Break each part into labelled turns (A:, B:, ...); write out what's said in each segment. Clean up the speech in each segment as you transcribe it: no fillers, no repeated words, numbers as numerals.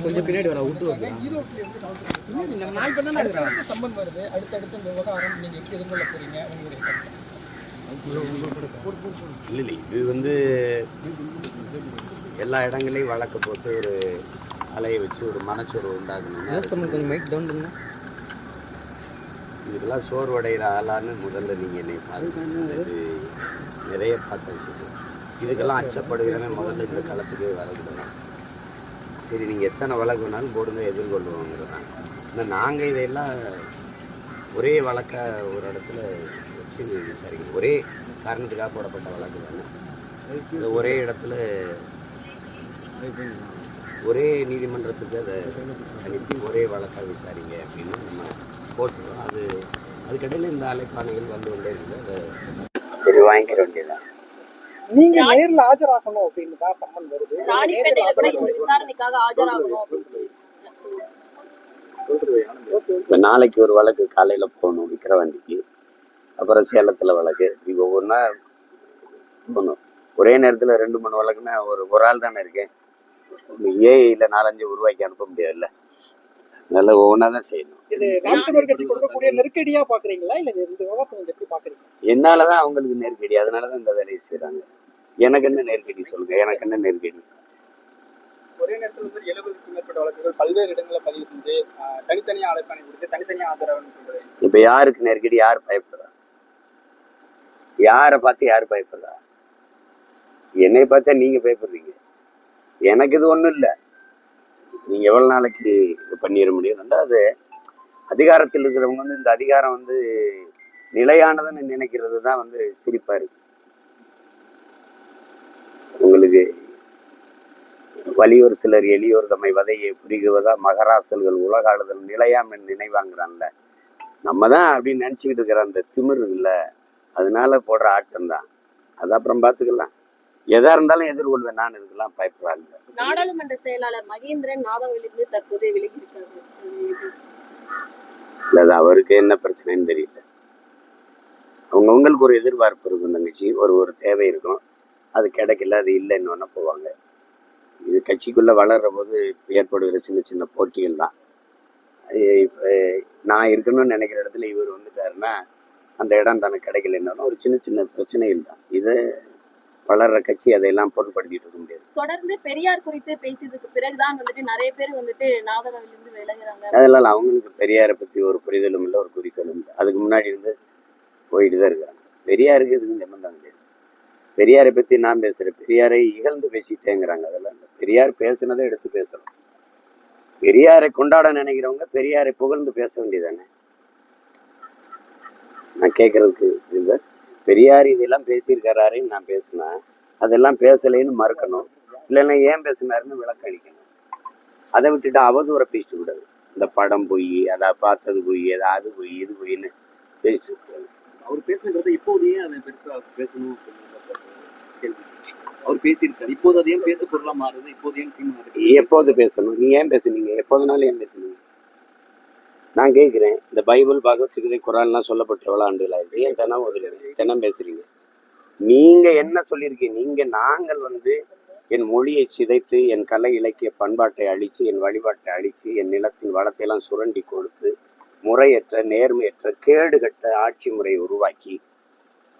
A: கொஞ்சம் பின்னாடி வர
B: சம்பந்தம் வருது. அடுத்தடுத்து இந்த விவகாரம் நீங்க எப்படி எதிர்கொள்ள போறீங்க?
C: இல்லை, இது வந்து எல்லா இடங்களையும் வழக்கு போட்டு ஒரு அலையை வச்சு ஒரு மனச்சோர்வு உண்டாகணும். இதுக்கெல்லாம் சோர்வடைகிற ஆளான்னு முதல்ல நீங்கள் என்னை பாருங்க. இது நிறைய பார்த்த விஷயம். இதுக்கெல்லாம் அச்சப்படுகிறவன் முதல்ல இந்த களத்துக்கே வரக்கூடாது. சரி, நீங்கள் எத்தனை வழக்கு வேணாலும் போடுங்க, எதிர்கொள்ளுவோங்கிறதான். ஆனால் நாங்கள் இதையெல்லாம் ஒரே வழக்காக ஒரு இடத்துல வச்சு விசாரிக்கணும். ஒரே காரணத்துக்காக போடப்பட்ட வழக்கு தானே. இது ஒரே இடத்துல ஒரே நீதிமன்றத்துக்கு அதை அனுப்பி ஒரே வழக்காக விசாரிங்க அப்படின்னு நம்ம போட்டுருவோம். அதுக்கடையில் இந்த அலைப்பானைகள் வந்து கொண்டே இருக்குது. அதை சரி வாங்கிக்கிற வேண்டியதான்.
B: நீங்க நேரில் ஆஜராகணும் அப்படின்னு தான் சம்மன் வருது.
C: இப்போ நாளைக்கு ஒரு வழக்கு காலையில் போகணும் விக்கிரவாண்டிக்கு, அப்புறம் சேலத்தில் வழக்கு. இப்போ ஒவ்வொன்றா போகணும். ஒரே நேரத்தில் 2-3 வழக்குன்னா ஒரு ஆள் தானே இருக்கேன். ஏஐல 4-5 உருவாக்கி அனுப்ப முடியாதுல்ல. அதனால ஒவ்வொன்றா தான் செய்யணும்.
B: இது நாம் தமிழர் கட்சி கொடுக்கக்கூடிய நெருக்கடியா பாக்குறீங்களா, இல்ல இந்த விவகாரத்தை எப்படி பாக்குறீங்க?
C: என்னாலதான் அவங்களுக்கு நெருக்கடி, அதனாலதான் இந்த வேலையை செய்யறாங்க. எனக்கு என்ன நெருக்கடி சொல்லுங்க, எனக்கு என்ன நெருக்கடி?
A: ஒரே நேரத்தில் 70க்கும் மேற்பட்ட வழக்குகள் பல்வேறு இடங்களில் பதிவு செஞ்சு தனித்தனியா அழைப்பானை கொடுத்து தனித்தனியா ஆதரவுன்னு சொல்றேன்.
C: இப்ப யாருக்கு நெருக்கடி? யார் பயப்படுறா? யாரை பார்த்து யார் பயப்படுறா? என்னை பார்த்தா நீங்க பயப்படுறீங்க. எனக்கு இது ஒண்ணும் இல்லை. நீங்க எவ்வளவு நாளைக்கு இது பண்ணிட முடியும்? ரெண்டாவது, அதிகாரத்தில் இருக்கிறவங்க வந்து இந்த அதிகாரம் வந்து நிலையானதுன்னு நினைக்கிறது தான் வந்து சிரிப்பா இருக்கு. உங்களுக்கு வலியோர் சிலர் எளியோர் தம்மை வதையை புரிகுவதா மகராசல்கள் உலக ஆளுதல் நிலையாம் நினைவாங்கிறான்ல. நம்ம தான் அப்படின்னு நினைச்சுக்கிட்டு இருக்கிற அந்த திமிர் இல்லை, அதனால போடுற ஆட்டம் தான். அது அப்புறம் பார்த்துக்கலாம். எதா இருந்தாலும் எதிர்கொள்வேன். நான் இதுக்கெல்லாம் பயப்படாது.
D: நாடாளுமன்ற செயலாளர் மகேந்திரன் நாதவிலிருந்து தற்போது விலகி இருக்காரு.
C: இல்ல, அது அவருக்கு என்ன பிரச்சனைன்னு தெரியல. அவங்களுக்கு ஒரு எதிர்பார்ப்பு இருக்கும், தங்கச்சி. ஒரு தேவை இருக்கும், அது கிடைக்கல, அது இல்லைன்னு ஒன்று போவாங்க. இது கட்சிக்குள்ள வளர்ற போது ஏற்படுகிற சின்ன சின்ன போட்டிகள் தான். நான் இருக்கணும்னு நினைக்கிற இடத்துல இவர் வந்துட்டாருன்னா அந்த இடம் தனக்கு கிடைக்கலன்னாலும் ஒரு சின்ன சின்ன பிரச்சனைகள் தான். இது வளர்ற கட்சி அதையெல்லாம் பொருட்படுத்திட்டு இருக்க முடியாது.
D: தொடர்ந்து பெரியார் குறித்து பேசியதுக்கு பிறகுதான் வந்துட்டு நிறைய பேர் வந்துட்டு நாதகவிலிருந்து விலகுறாங்க.
C: அதெல்லாம் அவங்களுக்கு பெரியாரை பத்தி ஒரு புரிதலும் இல்லை, ஒரு குறிக்கோளும் இல்லை. அதுக்கு முன்னாடி இருந்து போயிட்டு தான் இருக்கிறாங்க. பெரியாருக்கு இதுக்கு சம்பந்தம் கிடையாது. பெரியாரை பத்தி நான் பேசுறேன், பெரியாரை இகழ்ந்து பேசிட்டேங்கிறாங்க. அதெல்லாம் இல்லை. பெரியார் பேசுனதை எடுத்து பேசணும். பெரியாரை கொண்டாட நினைக்கிறவங்க பெரியாரை புகழ்ந்து பேச வேண்டியதானே. நான் கேட்கறதுக்கு இல்லை. பெரியார் இதெல்லாம் பேசியிருக்காருன்னு நான் பேசினேன், அதெல்லாம் பேசலைன்னு மறுக்கணும். இல்லைன்னா ஏன் பேசினாருன்னு விளக்கழிக்கணும். அதை விட்டுட்டு அவதூற பேசிட்டு கூடாது. இந்த படம் போய் அதை பார்த்தது போய் அது போய் இது போயின்னு பேசிட்டு இருக்காரு.
A: அவர் பேசுறது இப்போதையே அதை பெருசா பேசணும். அவர் பேசியிருக்காரு, இப்போது அதையும் பேச பொருளா மாறுது. இப்போதையும்
C: எப்போது பேசணும்? நீங்க ஏன் பேசுனீங்க? எப்போதுனாலும் ஏன் பேசுனீங்க? நான் கேட்கிறேன். இந்த பைபிள், பகவத்கீதை, குரான்லாம் சொல்லப்பட்ட எவ்வளவு ஆண்டுகள் ஆயிடுச்சு? ஏன் தினம் பேசுறீங்க? நீங்க என்ன சொல்லியிருக்கீங்க? நாங்கள் வந்து என் மொழியை சிதைத்து, என் கலை இலக்கிய பண்பாட்டை அழிச்சு, என் வழிபாட்டை அழிச்சு, என் நிலத்தின் வளத்தை எல்லாம் சுரண்டி கொடுத்து, முறையற்ற நேர்மையற்ற கேடுகட்ட ஆட்சி முறையை உருவாக்கி,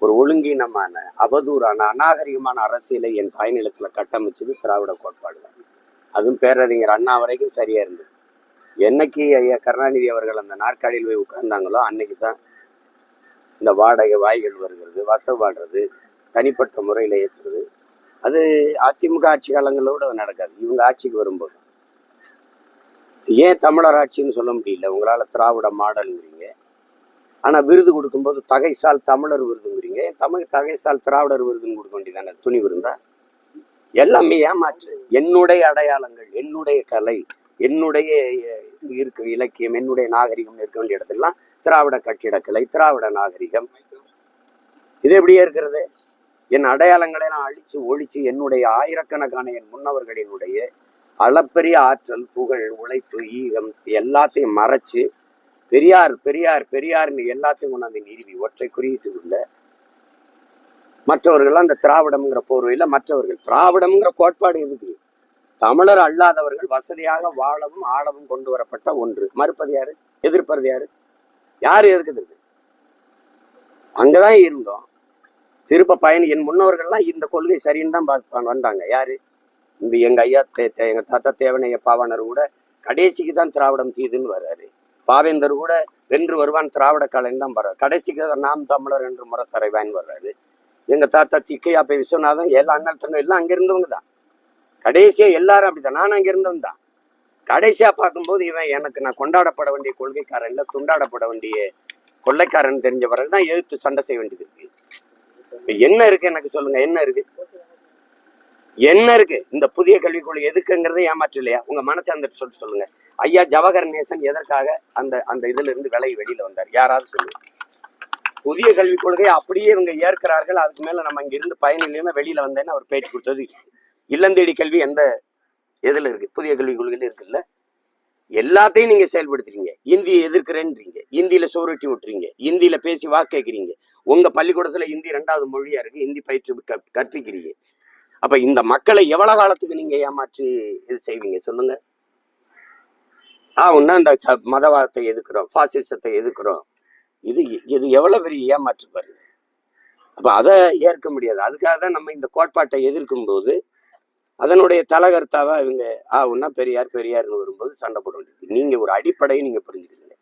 C: ஒரு ஒழுங்கீனமான அவதூறான அநாகரிகமான அரசியலை என் தாய்நிலத்துல கட்டமைச்சது திராவிட கோட்பாடு தான். அதுவும் பேரறிஞர் அண்ணா வரைக்கும் சரியா இருந்தது. என்னைக்கு ஐயா கருணாநிதி அவர்கள் அந்த நாற்காலியில் போய் உட்கார்ந்தாங்களோ அன்னைக்கு தான் இந்த வாடகை வாய்கள் வருகிறது, வசப்பாடுறது, தனிப்பட்ட முறையில் ஏசுறது. அது அதிமுக ஆட்சி காலங்களோடு அது நடக்காது. இவங்க ஆட்சிக்கு வரும்போது ஏன் தமிழர் ஆட்சின்னு சொல்ல முடியல? உங்களால திராவிட மாடல்ங்கிறீங்க, ஆனா விருது கொடுக்கும்போது தகைசால் தமிழர் விருதுங்கிறீங்க. தகைசால் திராவிடர் விருதுன்னு கொடுக்க வேண்டியதானே? துணி விருந்தா? எல்லாமே ஏமாற்று. என்னுடைய அடையாளங்கள், என்னுடைய கலை, என்னுடைய இருக்க இலக்கியம், என்னுடைய நாகரிகம் இருக்க வேண்டிய இடத்துலாம் திராவிட கட்டிடக்கலை, திராவிட நாகரிகம், இது எப்படியே இருக்கிறது? என் அடையாளங்களை நான் அழிச்சு ஒழிச்சு என்னுடைய ஆயிரக்கணக்கான என் முன்னவர்களினுடைய அளப்பரிய ஆற்றல், புகழ், உழைப்பு, ஈகம் எல்லாத்தையும் மறைச்சு பெரியார் பெரியார் பெரியார்னு எல்லாத்தையும் கொண்டாந்து நிறுவி ஒற்றை குறியீட்டுக்குள்ள மற்றவர்கள் அந்த திராவிடம்ங்கிற போர்வையில மற்றவர்கள் திராவிடம்ங்கிற கோட்பாடு எதுக்கு? தமிழர் அல்லாதவர்கள் வசதியாக வாழவும் ஆளவும் கொண்டு வரப்பட்ட ஒன்று. மறுப்பது யாரு? எதிர்ப்பது யாரு? யாரு இருக்குது? அங்கதான் இருந்தோம். திருப்ப பயணி என் முன்னோர்கள்லாம் இந்த கொள்கை சரின்னு தான் வந்தாங்க. யாரு? இந்த எங்க ஐயா எங்க தாத்தா தேவனைய பாவாணர் கூட கடைசிக்கு தான் திராவிடம் தீதுன்னு வர்றாரு. பாவேந்தர் கூட வென்று வருவான் திராவிட கலைன்னு தான் வர்றாரு. கடைசிக்கு நாம் தமிழர் என்று முரசறைவான்னு வர்றாரு. எங்க தாத்தா திக்கையா போய் விஸ்வநாதன் எல்லா அண்ணல் தங்க எல்லாம் அங்க இருந்தவங்க தான். கடைசியா எல்லாரும் அப்படித்தான். நான் அங்க இருந்தவன் தான். கடைசியா பார்க்கும்போது இவன் எனக்கு நான் கொண்டாடப்பட வேண்டிய கொள்கைக்காரன் இல்ல, துண்டாடப்பட வேண்டிய கொள்ளைக்காரன் தெரிஞ்சவர்கள் தான் எதிர்த்து சண்டை செய்ய வேண்டியது இருக்கு. இப்ப என்ன இருக்கு எனக்கு சொல்லுங்க, என்ன இருக்கு? என்ன இருக்கு? இந்த புதிய கல்விக் கொள்கை எதுக்குங்கிறத ஏமாற்று இல்லையா? உங்க மனசார்ந்துட்டு சொல்லுங்க. ஐயா ஜவஹர் நேசன் எதற்காக அந்த அந்த இதுல இருந்து வெளியில வந்தார்? யாராவது சொல்லுங்க. புதிய கல்விக் கொள்கையை அப்படியே இவங்க ஏற்கிறார்கள், அதுக்கு மேல நம்ம இங்க இருந்து பயனிலையுமே வெளியில வந்தேன்னு அவர் பேட்டி கொடுத்தது. இல்லந்தேடி கல்வி எந்த எதுல இருக்கு? புதிய கல்விக் கொள்கையில இருக்குல்ல. எல்லாத்தையும் நீங்க செயல்படுத்துறீங்க. இந்தியை எதிர்க்கிறேன்றீங்க, இந்தியில சோறுட்டி விட்டுறீங்க, இந்தியில பேசி வாக்கு கேட்கிறீங்க. உங்க பள்ளிக்கூடத்துல இந்தி 2வது மொழியா இருக்கு, இந்தி பயிற்சி கற்பிக்கிறீங்க. அப்ப இந்த மக்களை எவ்வளவு காலத்துக்கு நீங்க ஏமாற்றி இது செய்வீங்க சொல்லுங்க? ஒன்னா இந்த மதவாதத்தை எதிர்க்கிறோம், பாசிசத்தை எதிர்க்கிறோம். இது இது எவ்வளவு பெரிய ஏமாற்று பாருங்க. அப்ப அதை ஏற்க முடியாது. அதுக்காக தான் நம்ம இந்த கோட்பாட்டை எதிர்க்கும் போது அதனுடைய தலகர்த்தாவா இவங்க ஒன்னா பெரியார் பெரியார்னு வரும்போது சண்டை போட வேண்டியது. நீங்க ஒரு அடிப்படையை நீங்க புரிஞ்சுக்கிறீங்க.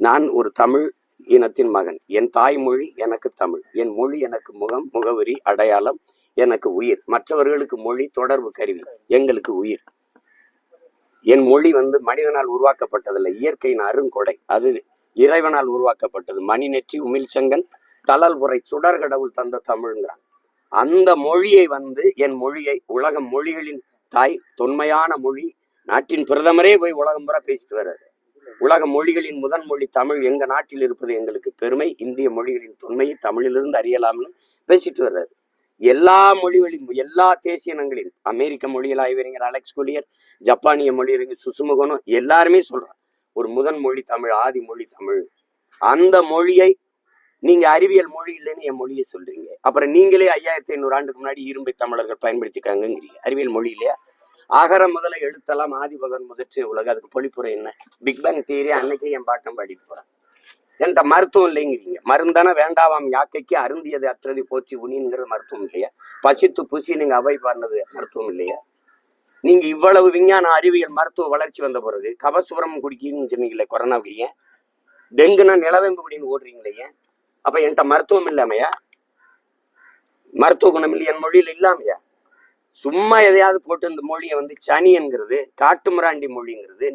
C: நான் ஒரு தமிழ் இனத்தின் மகன். என் தாய்மொழி எனக்கு தமிழ். என் மொழி எனக்கு முகம், முகவரி, அடையாளம், எனக்கு உயிர். மற்றவர்களுக்கு மொழி தொடர்பு கருவி, எங்களுக்கு உயிர். என் மொழி மனிதனால் உருவாக்கப்பட்டதில்லை, இயற்கையின் அருங்கொடை. அது இறைவனால் உருவாக்கப்பட்டது. மணி நெற்றி உமிழ்ச்சங்கன் தளல் உரை சுடர் கடவுள் தந்த தமிழ்ங்கிறான். அந்த மொழியை என் மொழியை உலக மொழிகளின் தாய், தொன்மையான மொழி. நாட்டின் பிரதமரே போய் உலகம் பூரா பேசிட்டு வர்றாரு. உலக மொழிகளின் முதன் மொழி தமிழ், எங்க நாட்டில் இருப்பது எங்களுக்கு பெருமை. இந்திய மொழிகளின் தொன்மையை தமிழிலிருந்து அறியலாம்னு பேசிட்டு வர்றாரு. எல்லா மொழிகளின் எல்லா தேசிய இனங்களின் அமெரிக்க மொழியில் ஆய்வறிஞர் அலெக்ஸ் கொலியர், ஜப்பானிய மொழியறிஞர் சுசுமுகனோ எல்லாருமே சொல்றாங்க ஒரு முதன் மொழி தமிழ், ஆதி மொழி தமிழ். அந்த மொழியை நீங்க அறிவியல் மொழி இல்லைன்னு என் மொழியை சொல்றீங்க. அப்புறம் நீங்களே 5500 ஆண்டுக்கு முன்னாடி இரும்பை தமிழர்கள் பயன்படுத்திக்காங்கிறீங்க. அறிவியல் மொழி இல்லையா? அகர முதல எழுத்தெல்லாம் ஆதிபகன் முதற்று உலக. அதுக்கு பொழிப்புரை என்ன? பிக் பேங் தியரி அன்னைக்கே என் பாட்டம் பாடிட்டு போறான். என்கிட்ட மருத்துவம் இல்லைங்கிறீங்க. மருந்தான வேண்டாவாம் யாக்கைக்கு அருந்தியது அற்றது போற்றி உனிங்கிறது மருத்துவம் இல்லையா? பசித்து புசி நீங்க அவை பாடினது மருத்துவம் இல்லையா? நீங்க இவ்வளவு விஞ்ஞான அறிவியல் மருத்துவ வளர்ச்சி வந்த பிறகு கபசுரம் குடிக்கின்னு சொன்னீங்களே கொரோனாவுக்கு, டெங்குனா நிலவேம்பு குடின்னு ஓடுறீங்களே, அப்ப என்கிட்ட மருத்துவம் இல்லாமையா? மருத்துவ குணம் இல்லை என் மொழியில இல்லாமையா? சும்மா எதையாவது போட்டு இந்த மொழியை சனி என்கிறது, காட்டுமிராண்டி மொழிங்கிறது,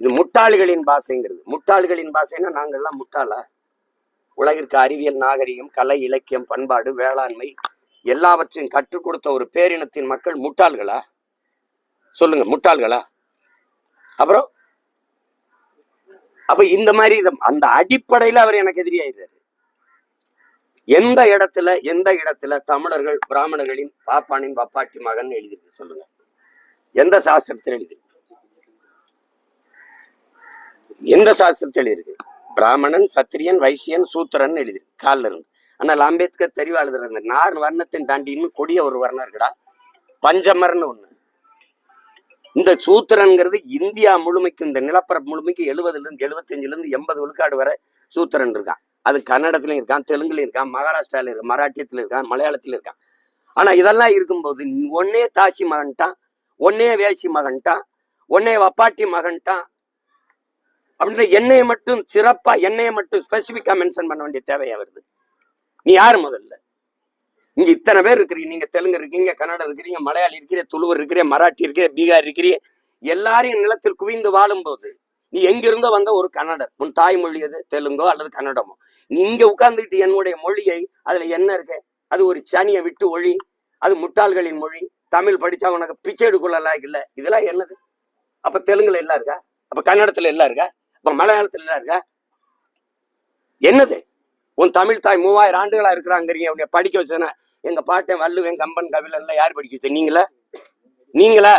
C: இது முட்டாள்களின் பாஷைங்கிறது. முட்டாள்களின் பாஷைன்னா நாங்கள்லாம் முட்டாளா? உலகிற்கு அறிவியல், நாகரிகம், கலை, இலக்கியம், பண்பாடு, வேளாண்மை எல்லாவற்றையும் கற்றுக் கொடுத்த ஒரு பேரினத்தின் மக்கள் முட்டாள்களா? சொல்லுங்க, முட்டாள்களா? அப்புறம் அப்ப இந்த மாதிரி அந்த அடிப்படையில அவர் எனக்கு எதிரியாயிடுறாரு. எந்த இடத்துல தமிழர்கள் பிராமணர்களின் பாப்பானின் பப்பாட்டி மகன் எழுதிருக்கு சொல்லுங்க? எந்த சாஸ்திரத்தில் எழுதிருக்கு? எந்த சாஸ்திரத்தில் எழுதிருக்கு? பிராமணன், சத்திரியன், வைசியன், சூத்திரன் எழுதிருக்கு காலில் இருந்து. ஆனால் அம்பேத்கர் தெளிவா எழுதுறாங்க, 4 வர்ணத்தின் தாண்டி இன்னும் கொடிய ஒரு வர்ணம் இருக்குடா, பஞ்சமர்னு ஒண்ணு. இந்த சூத்திரன்கிறது இந்தியா முழுமைக்கு, இந்த நிலப்பரப்பு முழுமைக்கு 70 75 80 விழுக்காடு வரை சூத்திரன் இருக்கான். அது கன்னடத்திலும் இருக்கான், தெலுங்குல இருக்கான், மகாராஷ்டிரால இருக்கான், மராட்டியத்துல இருக்கான், மலையாளத்துல இருக்கான். ஆனா இதெல்லாம் இருக்கும்போது ஒன்னே தாசி மகன்ட்டான், ஒன்னே வேசி மகன்ட்டான், ஒன்னே வப்பாட்டி மகன்ட்டான் அப்படின்ற என்னைய மட்டும் சிறப்பா, என்னைய மட்டும் ஸ்பெசிபிக்கா மென்ஷன் பண்ண வேண்டிய தேவையா வருது? நீ யாரு முதல்ல? இங்க இத்தனை பேர் இருக்கிறீங்க. நீங்க தெலுங்கு இருக்கீங்க, கன்னடம் இருக்கிறீங்க, மலையாளி இருக்கிறீங்க, துளுவர் இருக்கிறீங்க, மராட்டி இருக்கிறீங்க, பீகார் இருக்கிறீங்க. எல்லாரையும் நிலத்தில் குவிந்து வாழும் போது நீ எங்கிருந்தோ வந்த ஒரு கன்னடர், உன் தாய்மொழி எது? தெலுங்கோ அல்லது கன்னடமோ. நீ இங்க உட்கார்ந்துக்கிட்டு என்னுடைய மொழியை, அதுல என்ன இருக்கு? அது ஒரு சனியை விட்டு ஒளி, அது முட்டாள்களின் மொழி, தமிழ் படிச்சா உனக்கு பிச்சை எடுக்கொள்ளலாம் இல்ல, இதெல்லாம் என்னது? அப்ப தெலுங்குல எல்லாம் இருக்கா? அப்ப கன்னடத்துல எல்லாம் இருக்கா? அப்ப மலையாளத்துல எல்லாம் இருக்கா? என்னது? உன் தமிழ் தாய் 3000 ஆண்டுகளா இருக்கிறாங்கிறீங்க. படிக்க வச்சேன்னா எங்க பாட்டன் வள்ளுவன், கம்பன், கபிலன் எல்லாம் யார் படிக்க வச்ச? நீங்களா?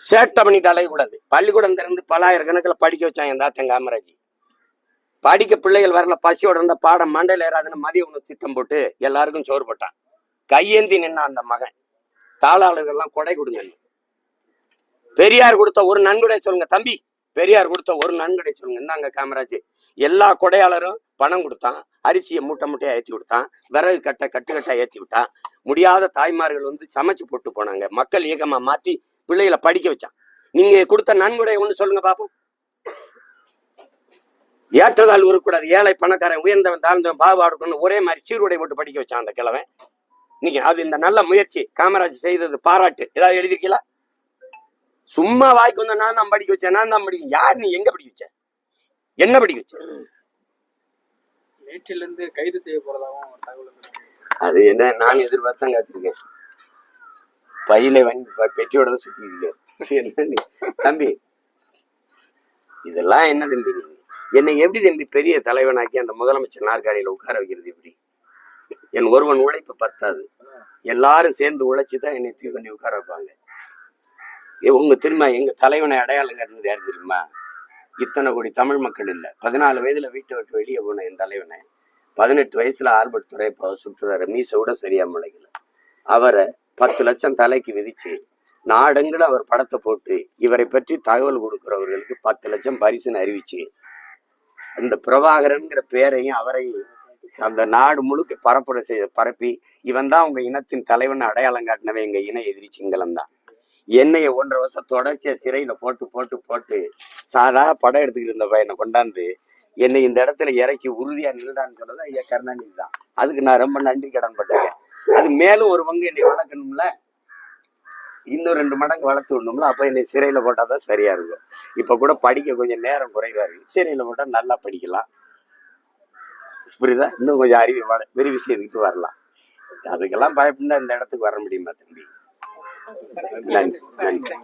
C: சேட்டை பண்ணிட்டு அலையக்கூடாது. பள்ளிக்கூடம் திறந்து பல்லாயிரக்கணக்கில் படிக்க வச்சான் என் தாத்தன் காமராஜ். படிக்க பிள்ளைகள் வரல, பசியோட இருந்த பாடம் மண்டையில் ஏறாதுன்னு மதிய உணவு திட்டம் போட்டு எல்லாருக்கும் சோறு போட்டான். கையேந்தி நின்னா அந்த மகன். தாளாளர்கள்லாம் கொடை கொடுங்க. பெரியார் கொடுத்த ஒரு நன்கொடை சொல்லுங்க தம்பி, பெரியார் கொடுத்த ஒரு நன்கொடை சொல்லுங்க. இந்தாங்க காமராஜ். எல்லா கொடையாளரும் பணம் கொடுத்தான், அரிசியை மூட்டை மூட்டையா ஏற்றி கொடுத்தான், விறகு கட்டா ஏற்றி விட்டான். முடியாத தாய்மார்கள் வந்து சமைச்சு போட்டு போனாங்க. மக்கள் இயக்கமா மாத்தி பிள்ளைகளை படிக்க வச்சான். நீங்க கொடுத்த நன்கொடை ஒண்ணு சொல்லுங்க பாப்போம். ஏற்றதால் இருக்கக்கூடாது, ஏழை பணக்காரன் உயர்ந்தவன் தாழ்ந்தவன் பாகுபாடு ஒரே மாதிரி சீருடை போட்டு படிக்க வச்சான் அந்த கிழவன். நீங்க அது இந்த நல்ல முயற்சி காமராஜ் செய்தது பாராட்டு ஏதாவது எழுதிருக்கீங்களா? சும்மா வாய்க்கு வந்த நான் தான் படிக்க வச்சேன், நான் தான் படிக்க. யார் நீ? எங்க படிக்க வச்ச? என்ன படிக்க வச்ச?
A: நேற்றிலிருந்து கைது செய்ய போறதாகவும் தகவல்.
C: அது என்ன நான் எதிர்பார்த்தான் காத்திருக்கேன். பையில வாங்கி பெட்டியோட தான் சுத்தி என்ன தம்பி, இதெல்லாம் என்ன தம்பி? என்னை எப்படி தம்பி பெரிய தலைவனாக்கி அந்த முதலமைச்சர் நாற்காலியில உட்கார வைக்கிறது எப்படி? என் ஒருவன் உழைப்பு பத்தாது, எல்லாரும் சேர்ந்து உழைச்சுதான் என்னை தூக்கி பண்ணி உட்கார வைப்பாங்க. உங்க தெரியுமா எங்க தலைவனை அடையாளம் காட்டுனது யாரு தெரியுமா? இத்தனை கோடி தமிழ் மக்கள் இல்ல, 14 வயதுல வீட்டை விட்டு வெளியே போன என் தலைவனை 18 வயசுல ஆல்பர்ட் துறைப்பா சுற்றுறாரு, மீசை கூட சரியா முளைக்கல. அவரை 10 லட்சம் தலைக்கு விதிச்சு நாடெங்கிலும் அவர் படத்தை போட்டு இவரை பற்றி தகவல் கொடுக்கிறவர்களுக்கு 10 லட்சம் பரிசுன்னு அறிவிச்சு அந்த பிரபாகரன்கிற பேரையும் அவரையும் அந்த நாடு முழுக்க பரப்பி இவன் தான் உங்க இனத்தின் தலைவன் அடையாளம் காட்டினவன் எங்க இன எதிரி சிங்களம் தான். என்னைய 1.5 வருஷம் தொடர்ச்சியா சிறையில போட்டு போட்டு போட்டு சாதா படம் எடுத்துக்கிட்டு இருந்த பையனை கொண்டாந்து என்னை இந்த இடத்துல இறக்கி உறுதியா நின்றான்னு சொன்னது ஐயா கருணாநிதி தான். அதுக்கு நான் ரொம்ப நன்றி கடன் பட்டேன். அது மேலும் ஒரு பங்கு என்னை வளர்க்கணும்ல, இன்னும் 2 மடங்கு வளர்த்து விடணும்ல. அப்ப என்னை சிறையில போட்டாதான் சரியா இருக்கும். இப்ப கூட படிக்க கொஞ்சம் நேரம் குறைவா இருக்கு, சிறையில போட்டா நல்லா படிக்கலாம். புரியுதா? இன்னும் கொஞ்சம் விரிவு செய்துக்கிட்டு வரலாம். அதுக்கெல்லாம் பயப்படா இந்த இடத்துக்கு வர முடியுமா தம்பி? நன்றி நன்றி.